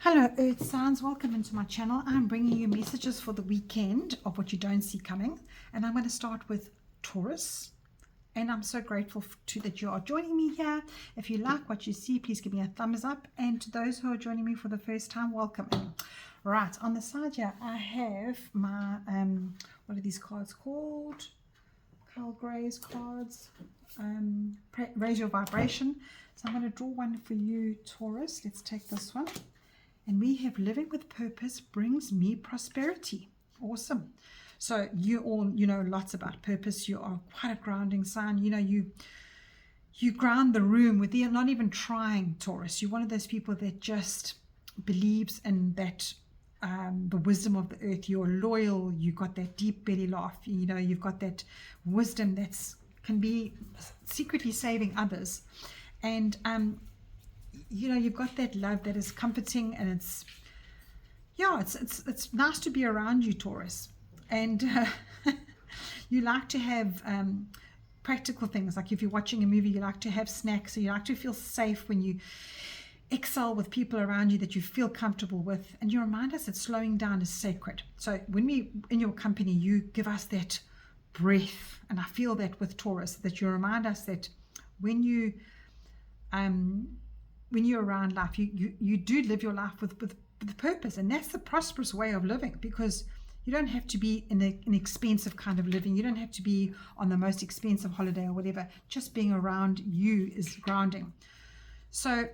Hello Earth Signs, welcome into my channel. I'm bringing you messages for the weekend of what you don't see coming, and I'm going to start with Taurus. And I'm so grateful that you are joining me here. If you like what you see, please give me a thumbs up, and to those who are joining me for the first time, welcome in. Right, on the side here I have my what are these cards called? Carl Gray's cards. Raise your vibration. So I'm going to draw one for you, Taurus. Let's take this one. And we have living with purpose brings me prosperity. Awesome. So you all, lots about purpose. You are quite a grounding sign. You ground the room with you're not even trying, Taurus. You're one of those people that just believes in that the wisdom of the earth. You're loyal. You've got that deep belly laugh. You've got that wisdom that's can be secretly saving others. And you've got that love that is comforting, and it's nice to be around you, Taurus. And you like to have practical things, like if you're watching a movie, you like to have snacks, so you like to feel safe when you excel with people around you that you feel comfortable with. And you remind us that slowing down is sacred. So when we in your company, you give us that breath, and I feel that with Taurus, that you remind us that when you're around life, you do live your life with purpose, and that's the prosperous way of living, because you don't have to be in an expensive kind of living. You don't have to be on the most expensive holiday or whatever. Just being around you is grounding. So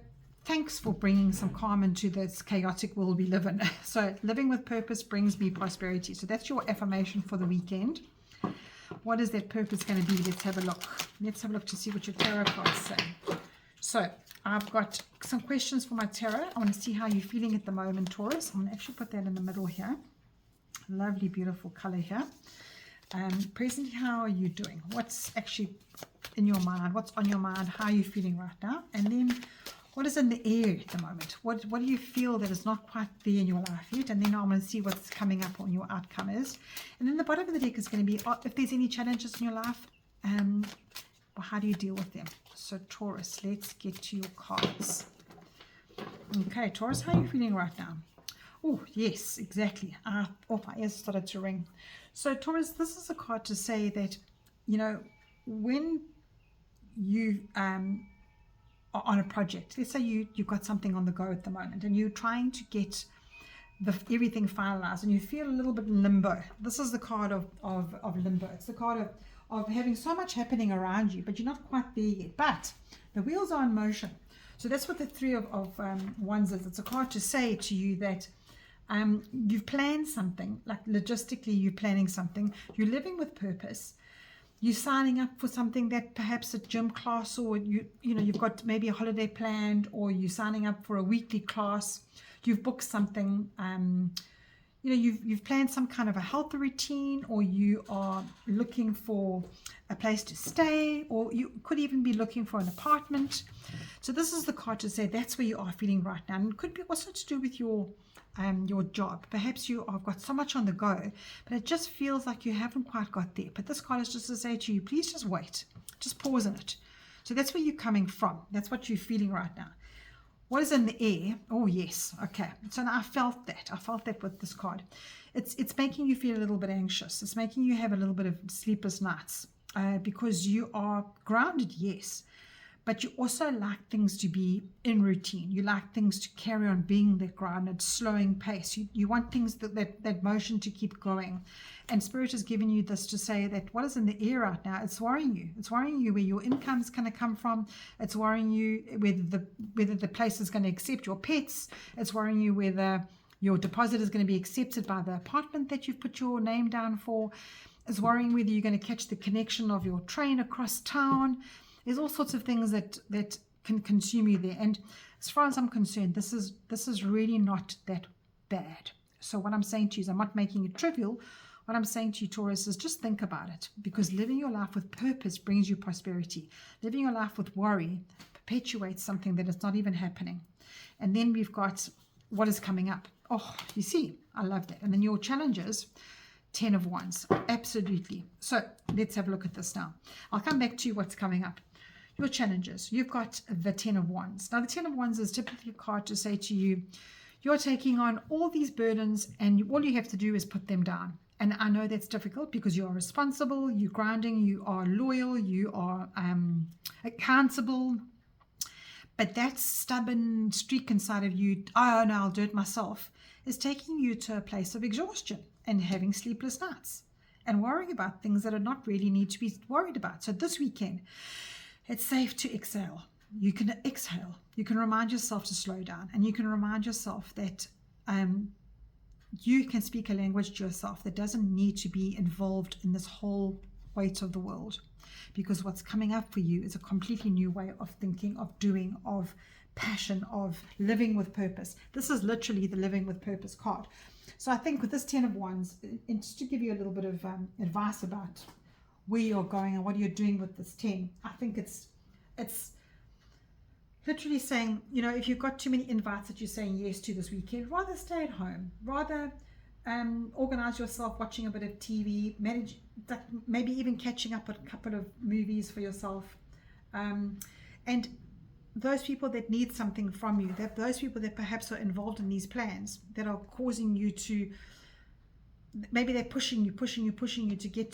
thanks for bringing some calm into this chaotic world we live in. So living with purpose brings me prosperity. So that's your affirmation for the weekend. What is that purpose going to be? Let's have a look. Let's have a look to see what your tarot cards say. So I've got some questions for my tarot. I want to see how you're feeling at the moment, Taurus. I'm going to actually put that in the middle here. Lovely, beautiful color here. Presently, how are you doing? What's actually in your mind? What's on your mind? How are you feeling right now? And then what is in the air at the moment? What do you feel that is not quite there in your life yet? And then I'm going to see what's coming up on your outcome is. And then the bottom of the deck is going to be if there's any challenges in your life, well, how do you deal with them? So Taurus, let's get to your cards. Okay, Taurus, how are you feeling right now? Oh, yes, exactly. My ears started to ring. So Taurus, this is a card to say that, when you are on a project, let's say you've got something on the go at the moment, and you're trying to get everything finalized, and you feel a little bit limbo. This is the card of limbo. It's the card of having so much happening around you, but you're not quite there yet. But the wheels are in motion. So that's what the Three of Wands is. It's a card to say to you that you've planned something, like logistically you're planning something. You're living with purpose. You're signing up for something that perhaps a gym class, or you've got maybe a holiday planned, or you're signing up for a weekly class. You've booked something. You've planned some kind of a health routine, or you are looking for a place to stay, or you could even be looking for an apartment. So this is the card to say that's where you are feeling right now. And it could be also to do with your job. Perhaps you have got so much on the go, but it just feels like you haven't quite got there. But this card is just to say to you, please just wait, just pause in it. So that's where you're coming from. That's what you're feeling right now. What is in the air? Oh, yes. Okay. So now I felt that with this card. It's making you feel a little bit anxious. It's making you have a little bit of sleepless nights because you are grounded, yes, but you also like things to be in routine. You like things to carry on being that grounded, slowing pace. You want things that motion to keep going. And Spirit has given you this to say that what is in the air right now, it's worrying you. It's worrying you where your income is going to come from. It's worrying you whether the place is going to accept your pets. It's worrying you whether your deposit is going to be accepted by the apartment that you've put your name down for. It's worrying whether you're going to catch the connection of your train across town. There's all sorts of things that can consume you there. And as far as I'm concerned, this is really not that bad. So what I'm saying to you is, I'm not making it trivial. What I'm saying to you, Taurus, is just think about it, because living your life with purpose brings you prosperity. Living your life with worry perpetuates something that is not even happening. And then we've got what is coming up. Oh, you see, I love that. And then your challenges. 10 of Wands, absolutely. So let's have a look at this now. I'll come back to what's coming up. Your challenges. You've got the 10 of Wands. Now the 10 of Wands is typically a card to say to you, You're taking on all these burdens, and all you have to do is put them down. And I know that's difficult because you are responsible, you're grounding, you are loyal, you are accountable. But that stubborn streak inside of you, oh no, I'll do it myself, is taking you to a place of exhaustion and having sleepless nights and worrying about things that are not really need to be worried about. So this weekend, it's safe to exhale. You can exhale. You can remind yourself to slow down, and you can remind yourself that you can speak a language to yourself that doesn't need to be involved in this whole weight of the world. Because what's coming up for you is a completely new way of thinking, of doing, of passion, of living with purpose. This is literally the living with purpose card. So I think with this 10 of Wands, and just to give you a little bit of advice about where you're going and what you're doing with this 10, I think it's literally saying, you know, if you've got too many invites that you're saying yes to this weekend, rather stay at home, rather organize yourself, watching a bit of TV, manage that, maybe even catching up on a couple of movies for yourself, and those people that need something from you, that those people that perhaps are involved in these plans that are causing you to, maybe they're pushing you to get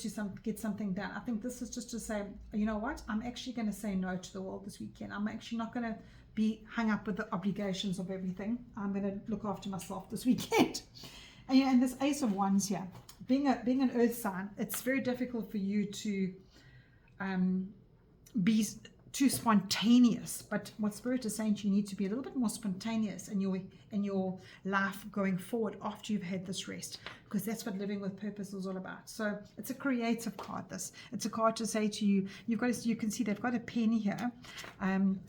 something done. I think this is just to say, you know what, I'm actually going to say no to the world this weekend. I'm actually not going to be hung up with the obligations of everything. I'm going to look after myself this weekend. And this Ace of Wands here, being an earth sign, it's very difficult for you to be too spontaneous. But what Spirit is saying to you, need to be a little bit more spontaneous in your life going forward after you've had this rest, because that's what living with purpose is all about. So it's a creative card. It's a card to say to you, you can see they've got a pen here.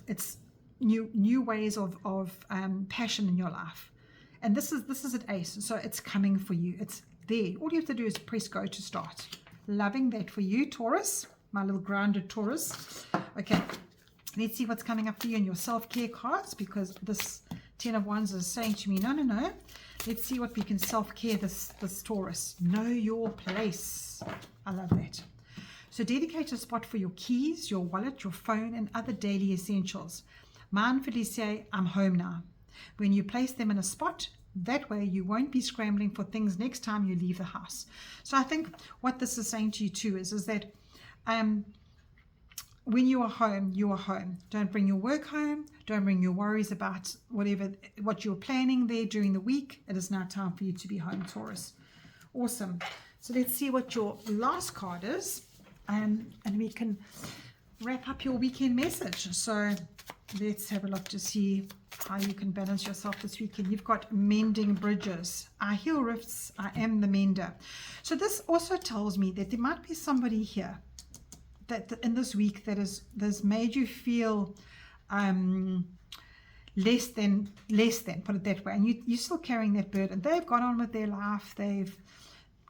It's new ways of passion in your life. And this is an ace, so it's coming for you. It's there. All you have to do is press go to start. Loving that for you, Taurus, my little grounded Taurus. Okay, let's see what's coming up for you in your self-care cards, because this 10 of Wands is saying to me, no. Let's see what we can self-care this Taurus. Know your place. I love that. So dedicate a spot for your keys, your wallet, your phone, and other daily essentials. Mindfully say, I'm home now. When you place them in a spot, that way you won't be scrambling for things next time you leave the house. So I think what this is saying to you too is that when you are home, you are home. Don't bring your work home. Don't bring your worries about what you're planning there during the week. It is now time for you to be home, Taurus. Awesome. So let's see what your last card is, and we can wrap up your weekend message. So let's have a look to see how you can balance yourself this weekend. You've got mending bridges. I heal rifts. I am the mender. So this also tells me that there might be somebody here that in this week that has made you feel less than, put it that way. And you're still carrying that burden. They've gone on with their life. They've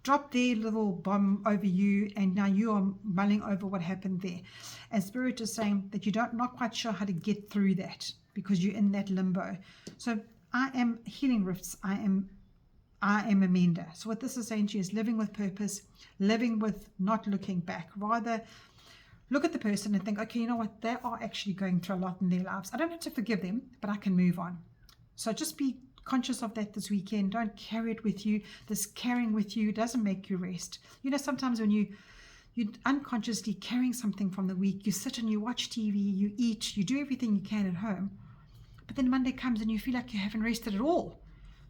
dropped their little bomb over you, and now you are mulling over what happened there. And Spirit is saying that you're not quite sure how to get through that because you're in that limbo. So I am healing rifts. I am a mender. So what this is saying to you is living with purpose, living with not looking back. Rather, look at the person and think, okay, you know what? They are actually going through a lot in their lives. I don't have to forgive them, but I can move on. So just be conscious of that this weekend. Don't carry it with you. This carrying with you doesn't make you rest. You know, sometimes when you're unconsciously carrying something from the week, you sit and you watch TV, you eat, you do everything you can at home, but then Monday comes and you feel like you haven't rested at all.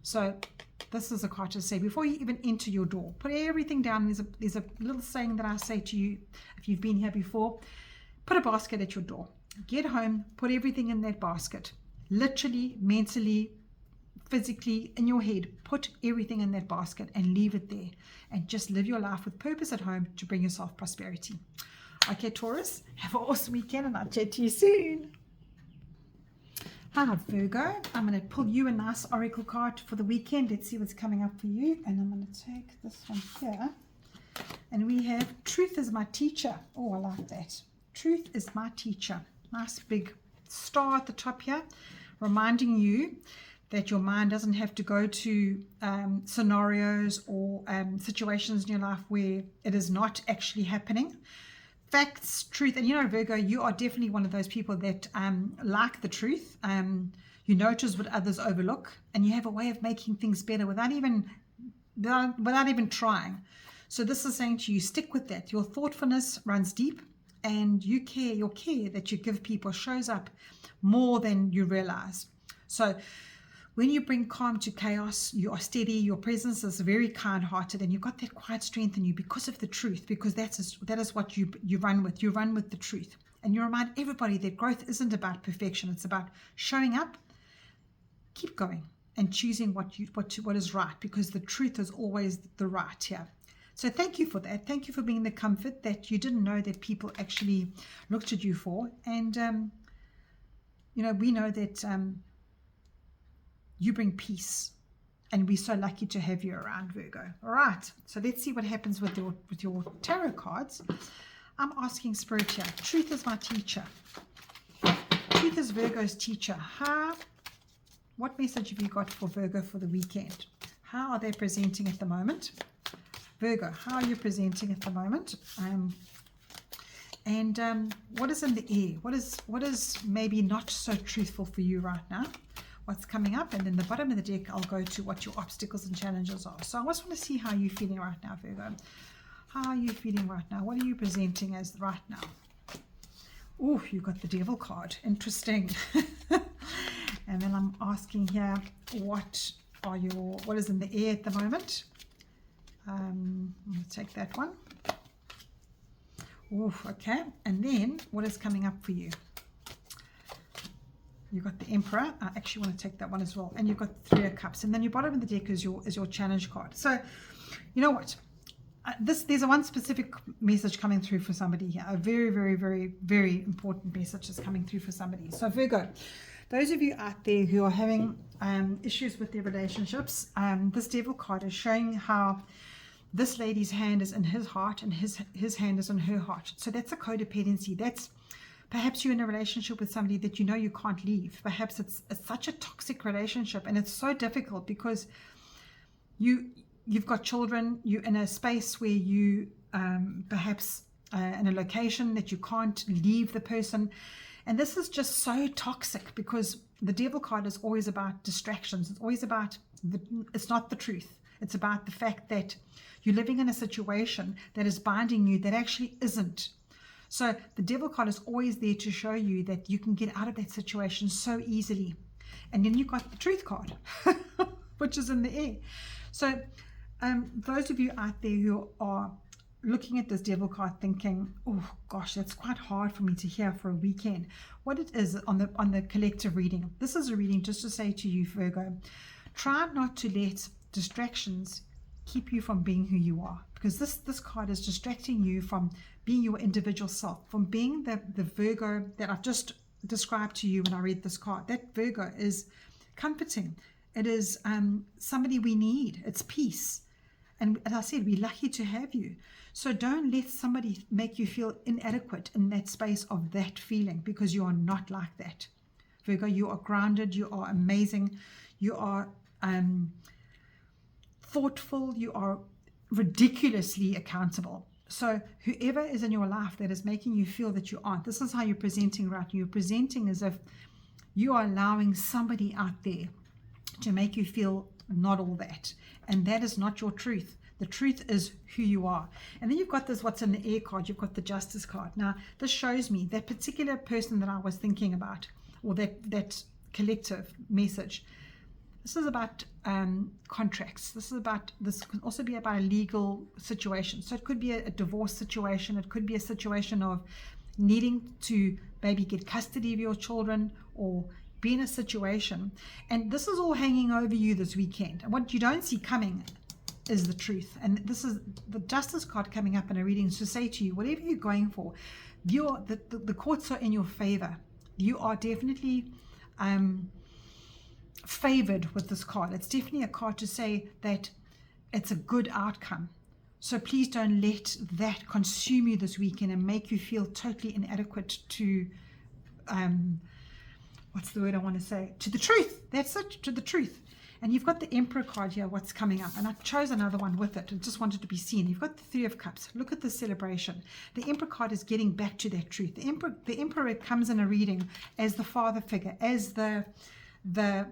So this is a card to say, before you even enter your door, put everything down. There's a little saying that I say to you, if you've been here before, put a basket at your door. Get home, put everything in that basket. Literally, mentally, physically, in your head, put everything in that basket and leave it there. And just live your life with purpose at home to bring yourself prosperity. Okay, Taurus, have an awesome weekend, and I'll chat to you soon. Hi, Virgo. I'm going to pull you a nice oracle card for the weekend. Let's see what's coming up for you. And I'm going to take this one here. And we have Truth is my teacher. Oh, I like that. Truth is my teacher. Nice big star at the top here, reminding you that your mind doesn't have to go to scenarios or situations in your life where it is not actually happening. Facts, truth, and you know, Virgo, you are definitely one of those people that like the truth. You notice what others overlook, and you have a way of making things better without even trying. So this is saying to you, stick with that. Your thoughtfulness runs deep, and your care that you give people shows up more than you realize. So when you bring calm to chaos, you are steady, your presence is very kind-hearted, and you've got that quiet strength in you because of the truth, because that is what you run with. You run with the truth. And you remind everybody that growth isn't about perfection. It's about showing up, keep going, and choosing what is right, because the truth is always the right here. So thank you for that. Thank you for being the comfort that you didn't know that people actually looked at you for. And, we know that you bring peace, and we're so lucky to have you around, Virgo. All right, so let's see what happens with your tarot cards. I'm asking Spirit here. Truth is my teacher. Truth is Virgo's teacher. What message have you got for Virgo for the weekend? How are they presenting at the moment? Virgo, how are you presenting at the moment? What is in the air? What is maybe not so truthful for you right now? What's coming up? And then the bottom of the deck, I'll go to what your obstacles and challenges are. So I just want to see how you're feeling right now, Virgo. How are you feeling right now? What are you presenting as right now? Oh, you got the Devil card. Interesting. And then I'm asking here, what is in the air at the moment? I'm going to take that one. Oh, okay. And then what is coming up for you? You've got the Emperor. I actually want to take that one as well. And you've got the Three of Cups. And then your bottom of the deck is your challenge card. So, you know what? There's one specific message coming through for somebody here. A very, very, very, very important message is coming through for somebody. So, Virgo, those of you out there who are having issues with their relationships, this Devil card is showing how this lady's hand is in his heart and his hand is in her heart. So that's a codependency. That's perhaps you're in a relationship with somebody that you know you can't leave. Perhaps it's such a toxic relationship, and it's so difficult because you've got children, you're in a space where you perhaps in a location that you can't leave the person. And this is just so toxic because the Devil card is always about distractions. It's always about, it's not the truth. It's about the fact that you're living in a situation that is binding you that actually isn't. So the Devil card is always there to show you that you can get out of that situation so easily. And then you've got the Truth card, which is in the air. So those of you out there who are looking at this Devil card thinking, oh gosh, that's quite hard for me to hear for a weekend. What it is on the collective reading, this is a reading just to say to you, Virgo, try not to let distractions keep you from being who you are, because this card is distracting you from being your individual self, from being the Virgo that I've just described to you when I read this card. That Virgo is comforting. It is somebody we need. It's peace. And as I said, we're lucky to have you. So don't let somebody make you feel inadequate in that space of that feeling, because you are not like that. Virgo, you are grounded. You are amazing. You are thoughtful. You are ridiculously accountable. So whoever is in your life that is making you feel that you aren't, this is how you're presenting right now. You're presenting as if you are allowing somebody out there to make you feel not all that. And that is not your truth. The truth is who you are. And then you've got this, what's in the air card, you've got the Justice card. Now, this shows me that particular person that I was thinking about, or that collective message. This is about contracts. This can also be about a legal situation. So it could be a divorce situation. It could be a situation of needing to maybe get custody of your children or be in a situation. And this is all hanging over you this weekend. And what you don't see coming is the truth. And this is the Justice card coming up in a reading to say to you, whatever you're going for, the courts are in your favor. You are definitely favored with this card. It's definitely a card to say that it's a good outcome. So please don't let that consume you this weekend and make you feel totally inadequate to what's the word I want to say? To the truth. That's it, to the truth. And you've got the Emperor card here, what's coming up. And I chose another one with it. I just wanted to be seen. You've got the Three of Cups. Look at the celebration. The Emperor card is getting back to that truth. The Emperor comes in a reading as the father figure, as the the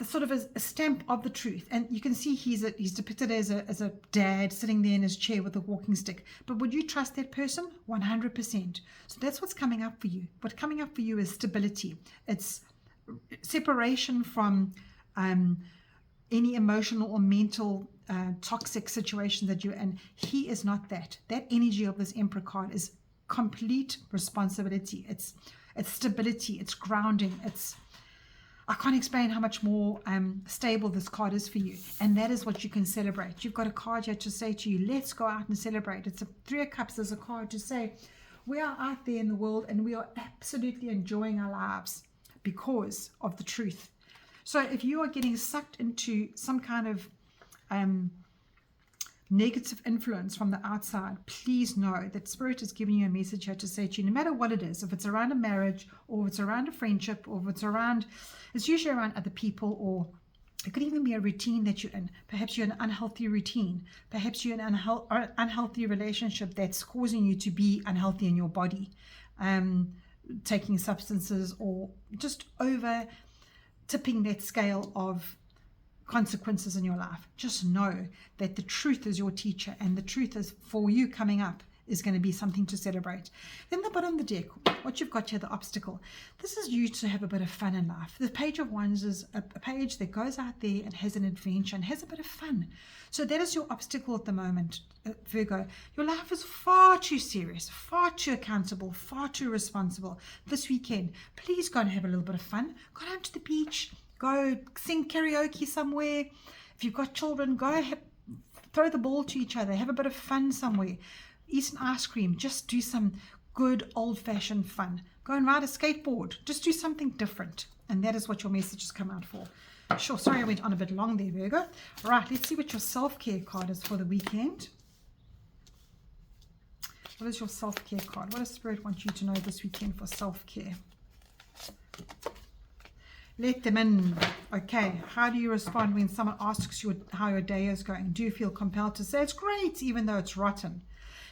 sort of a stamp of the truth. And you can see he's depicted as a dad sitting there in his chair with a walking stick. But would you trust that person? 100%. So that's what's coming up for you. What's coming up for you is stability. It's separation from any emotional or mental toxic situation that you're in. He is not that. That energy of this Emperor card is complete responsibility. It's stability. It's grounding. I can't explain how much more stable this card is for you. And that is what you can celebrate. You've got a card here to say to you, let's go out and celebrate. It's a Three of Cups. There's a card to say, we are out there in the world and we are absolutely enjoying our lives because of the truth. So if you are getting sucked into some kind of negative influence from the outside, please know that Spirit is giving you a message here to say to you, no matter what it is, if it's around a marriage or if it's around a friendship or if it's usually around other people, or it could even be a routine that you're in. Perhaps you're in an unhealthy routine. Perhaps you're in an unhealthy relationship that's causing you to be unhealthy in your body, taking substances or just over tipping that scale of consequences in your life. Just know that the truth is your teacher, and the truth is for you coming up is going to be something to celebrate. Then the bottom of the deck, what you've got here, the obstacle. This is you to have a bit of fun in life. The Page of Wands is a page that goes out there and has an adventure and has a bit of fun. So that is your obstacle at the moment, Virgo. Your life is far too serious, far too accountable, far too responsible. This weekend, please go and have a little bit of fun. Go down to the beach. Go sing karaoke somewhere. If you've got children, go throw the ball to each other. Have a bit of fun somewhere. Eat an ice cream. Just do some good old-fashioned fun. Go and ride a skateboard. Just do something different. And that is what your message has come out for. Sure, sorry I went on a bit long there, Virgo. Right, let's see what your self-care card is for the weekend. What is your self-care card? What does Spirit want you to know this weekend for self-care? Let them in. Okay, how do you respond when someone asks you how your day is going? Do you feel compelled to say it's great even though it's rotten?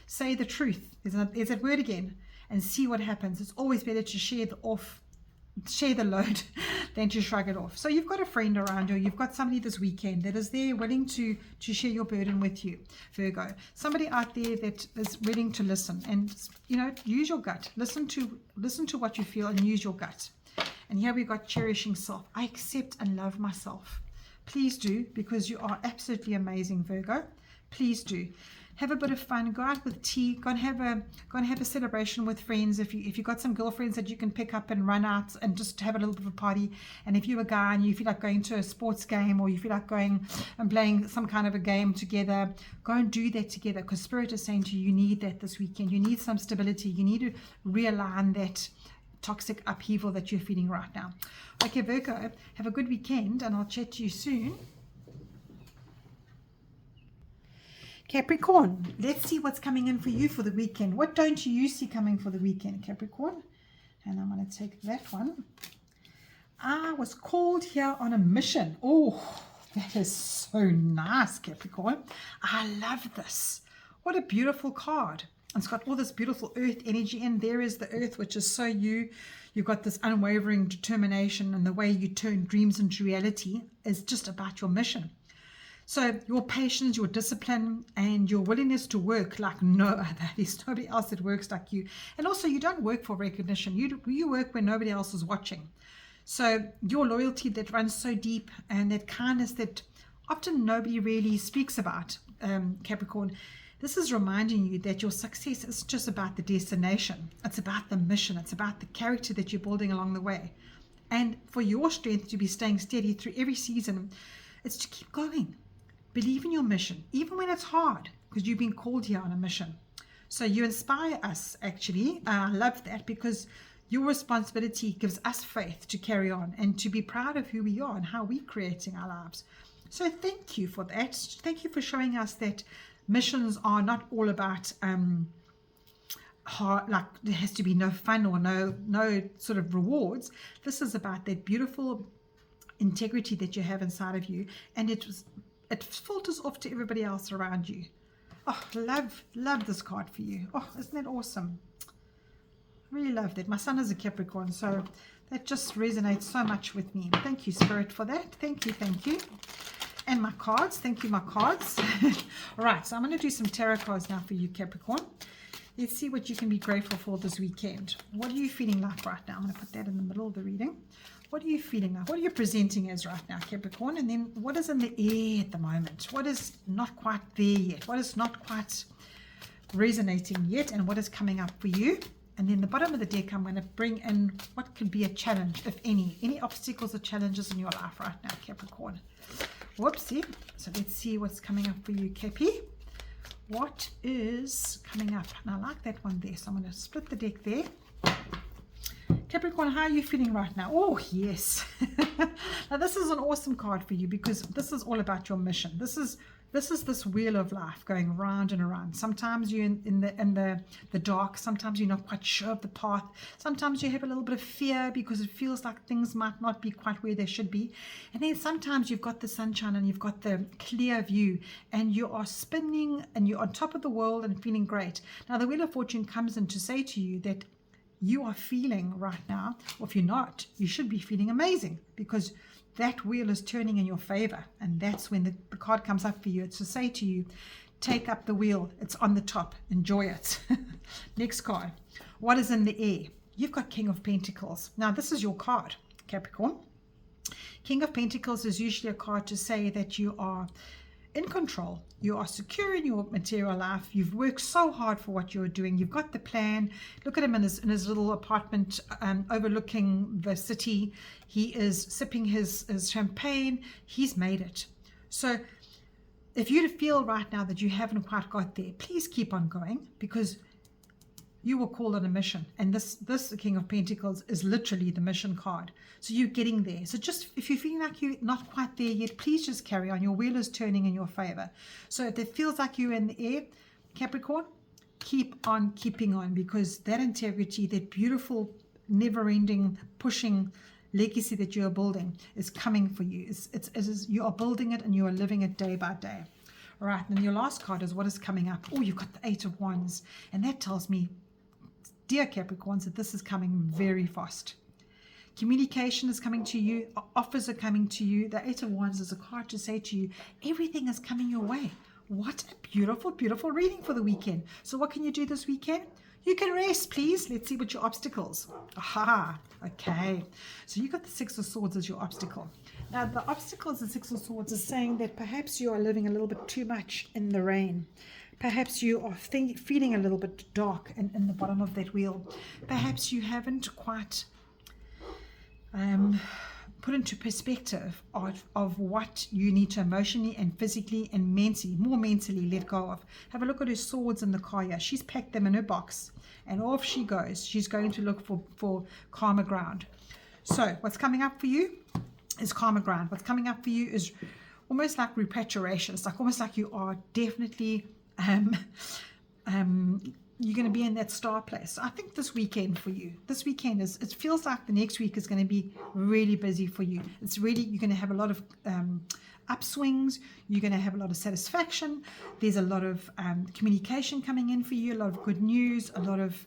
Say the truth. There's that word again, and see what happens. It's always better to share the load than to shrug it off. So you've got a friend around you. You've got somebody this weekend that is there willing to share your burden with you, Virgo. Somebody out there that is willing to listen, and use your gut. Listen to what you feel and use your gut. And here we got cherishing self. I accept and love myself. Please do, because you are absolutely amazing, Virgo. Please do. Have a bit of fun. Go out with tea. Go and have a celebration with friends. If you've got some girlfriends that you can pick up and run out and just have a little bit of a party. And if you're a guy and you feel like going to a sports game, or you feel like going and playing some kind of a game together, go and do that together, because Spirit is saying to you, you need that this weekend. You need some stability. You need to realign that toxic upheaval that you're feeling right now. Okay, Virgo, have a good weekend, and I'll chat to you soon. Capricorn, let's see what's coming in for you for the weekend. What don't you see coming for the weekend, Capricorn? And I'm going to take that one. I was called here on a mission. Oh, that is so nice, Capricorn. I love this. What a beautiful card. It's got all this beautiful earth energy in. There is the earth, which is so you. You've got this unwavering determination, and the way you turn dreams into reality is just about your mission. So your patience, your discipline, and your willingness to work like no other. There's nobody else that works like you. And also, you don't work for recognition. You work when nobody else is watching. So your loyalty that runs so deep, and that kindness that often nobody really speaks about, Capricorn, this is reminding you that your success isn't just about the destination. It's about the mission. It's about the character that you're building along the way. And for your strength to be staying steady through every season, it's to keep going. Believe in your mission, even when it's hard, because you've been called here on a mission. So you inspire us, actually. I love that, because your responsibility gives us faith to carry on and to be proud of who we are and how we're creating our lives. So thank you for that. Thank you for showing us that missions are not all about hard, like there has to be no fun or no sort of rewards. This is about that beautiful integrity that you have inside of you, and it filters off to everybody else around you. Oh, love this card for you. Oh, isn't that awesome? Really love that. My son is a Capricorn, so that just resonates so much with me. Thank you, Spirit, for that. Thank you, thank you. And my cards. Thank you, my cards. All right, so I'm going to do some tarot cards now for you, Capricorn. Let's see what you can be grateful for this weekend. What are you feeling like right now? I'm going to put that in the middle of the reading. What are you feeling like? What are you presenting as right now, Capricorn? And then what is in the air at the moment? What is not quite there yet? What is not quite resonating yet? And what is coming up for you? And then the bottom of the deck, I'm going to bring in what could be a challenge, if any obstacles or challenges in your life right now, Capricorn. Whoopsie. So let's see what's coming up for you, Cappy. What is coming up? And I like that one there. So I'm going to split the deck there. Capricorn, how are you feeling right now? Oh, yes. Now, this is an awesome card for you because this is all about your mission. This is this wheel of life going round and around. Sometimes you're in the dark. Sometimes you're not quite sure of the path. Sometimes you have a little bit of fear because it feels like things might not be quite where they should be. And then sometimes you've got the sunshine and you've got the clear view and you are spinning and you're on top of the world and feeling great. Now, the Wheel of Fortune comes in to say to you that you are feeling right now, or if you're not, you should be feeling amazing because that wheel is turning in your favor. And that's when the card comes up for you. It's to say to you, take up the wheel. It's on the top. Enjoy it. Next card. What is in the air? You've got King of Pentacles. Now, this is your card, Capricorn. King of Pentacles is usually a card to say that you are in control. You are secure in your material life. You've worked so hard for what you're doing. You've got the plan. Look at him in his little apartment overlooking the city. He is sipping his champagne. He's made it. So if you feel right now that you haven't quite got there, please keep on going because you were called on a mission. And this King of Pentacles is literally the mission card. So you're getting there. So just if you're feeling like you're not quite there yet, please just carry on. Your wheel is turning in your favor. So if it feels like you're in the air, Capricorn, keep on keeping on because that integrity, that beautiful, never-ending, pushing legacy that you are building is coming for you. You are building it and you are living it day by day. All right, and then your last card is what is coming up. Oh, you've got the Eight of Wands. And that tells me, dear Capricorns, that this is coming very fast. Communication is coming to you. Offers are coming to you. The Eight of Wands is a card to say to you, everything is coming your way. What a beautiful, beautiful reading for the weekend. So what can you do this weekend? You can rest, please. Let's see what your obstacles. Aha, okay. So you got the Six of Swords as your obstacle. Now, the obstacles, the Six of Swords, is saying that perhaps you are living a little bit too much in the rain. Perhaps you are feeling a little bit dark in the bottom of that wheel. Perhaps you haven't quite put into perspective of what you need to emotionally and physically and mentally, more mentally let go of. Have a look at her swords in the car here. She's packed them in her box and off she goes. She's going to look for calmer ground. So what's coming up for you is calmer ground. What's coming up for you is almost like repatriation. It's like almost like you are definitely you're going to be in that star place. I think this weekend for you, it feels like the next week is going to be really busy for you. It's really, you're going to have a lot of upswings. You're going to have a lot of satisfaction. There's a lot of communication coming in for you, a lot of good news, a lot of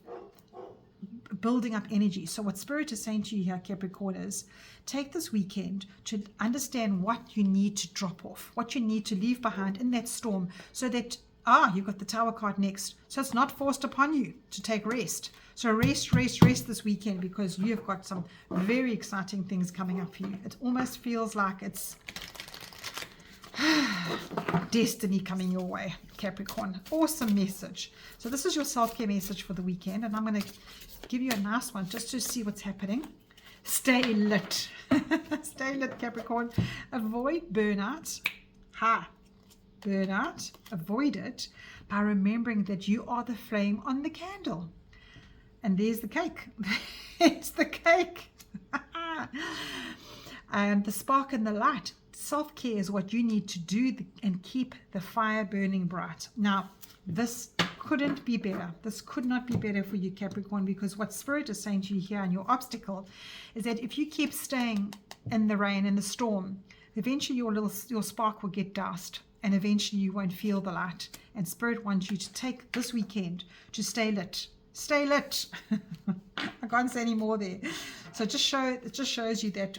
building up energy. So what Spirit is saying to you here, Capricorn, is take this weekend to understand what you need to drop off, what you need to leave behind in that storm so that you've got the Tower card next. So it's not forced upon you to take rest. So rest this weekend because you've got some very exciting things coming up for you. It almost feels like it's destiny coming your way, Capricorn. Awesome message. So this is your self-care message for the weekend. And I'm going to give you a nice one just to see what's happening. Stay lit. Stay lit, Capricorn. Avoid burnout. Burnout, avoid it by remembering that you are the flame on the candle. And there's the cake. It's the cake. The spark and the light. Self-care is what you need to do and keep the fire burning bright. Now, this couldn't be better. This could not be better for you, Capricorn, because what Spirit is saying to you here and your obstacle is that if you keep staying in the rain, in the storm, eventually your spark will get doused. And eventually you won't feel the light. And Spirit wants you to take this weekend to stay lit, stay lit. I can't say any more there. So it just shows you that,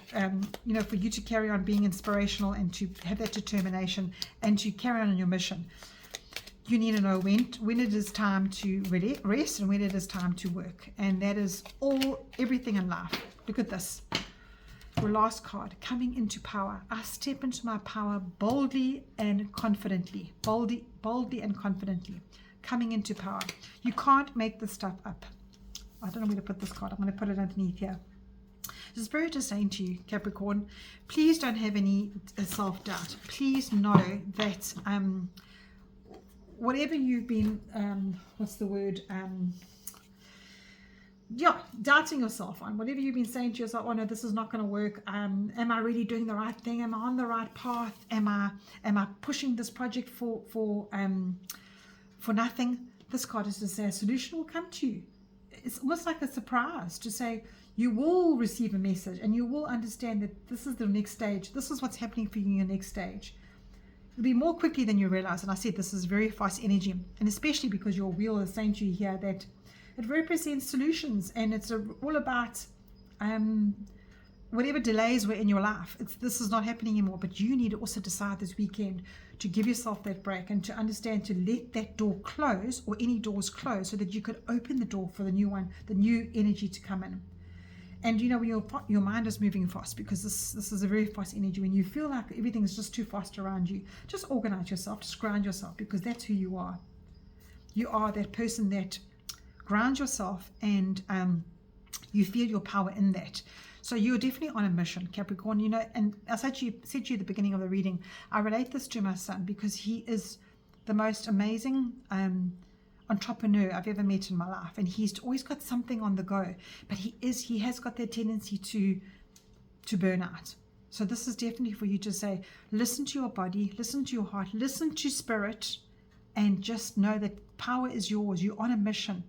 for you to carry on being inspirational and to have that determination and to carry on your mission, you need to know when it is time to rest and when it is time to work. And that is everything in life. Look at this. Your last card, coming into power. I step into my power boldly and confidently. Boldly and confidently. Coming into power. You can't make this stuff up. I don't know where to put this card. I'm going to put it underneath here. The Spirit is saying to you, Capricorn, please don't have any self-doubt. Please know that whatever you've been, doubting yourself on, whatever you've been saying to yourself, oh no, this is not going to work. Am I really doing the right thing? Am I on the right path? Am I pushing this project for nothing? This card is to say a solution will come to you. It's almost like a surprise to say you will receive a message and you will understand that this is the next stage. This is what's happening for you in your next stage. It'll be more quickly than you realize. And I said this is very fast energy, and especially because your wheel is saying to you here that it represents solutions, and it's all about whatever delays were in your life. This is not happening anymore, but you need to also decide this weekend to give yourself that break and to understand to let that door close, or any doors close, so that you could open the door for the new one, the new energy to come in. And when your mind is moving fast, because this is a very fast energy, when you feel like everything is just too fast around you, just organize yourself, just ground yourself, because that's who you are. You are that person that grounds yourself, and you feel your power in that. So you're definitely on a mission, Capricorn. And as I said to you at the beginning of the reading, I relate this to my son because he is the most amazing entrepreneur I've ever met in my life, and he's always got something on the go, but he has got that tendency to burn out. So this is definitely for you to say, listen to your body, listen to your heart, listen to spirit, and just know that power is yours. You're on a mission.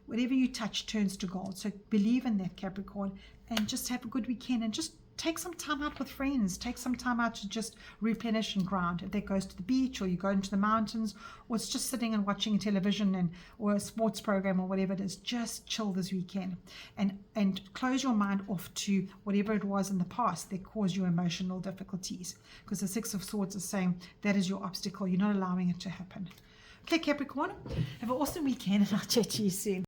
Whatever you touch turns to gold. So believe in that, Capricorn, and just have a good weekend, and just take some time out with friends. Take some time out to just replenish and ground. If that goes to the beach, or you go into the mountains, or it's just sitting and watching television or a sports program or whatever it is, just chill this weekend and close your mind off to whatever it was in the past that caused you emotional difficulties, because the Six of Swords is saying that is your obstacle. You're not allowing it to happen. Okay, Capricorn, have an awesome weekend, and I'll chat to you soon.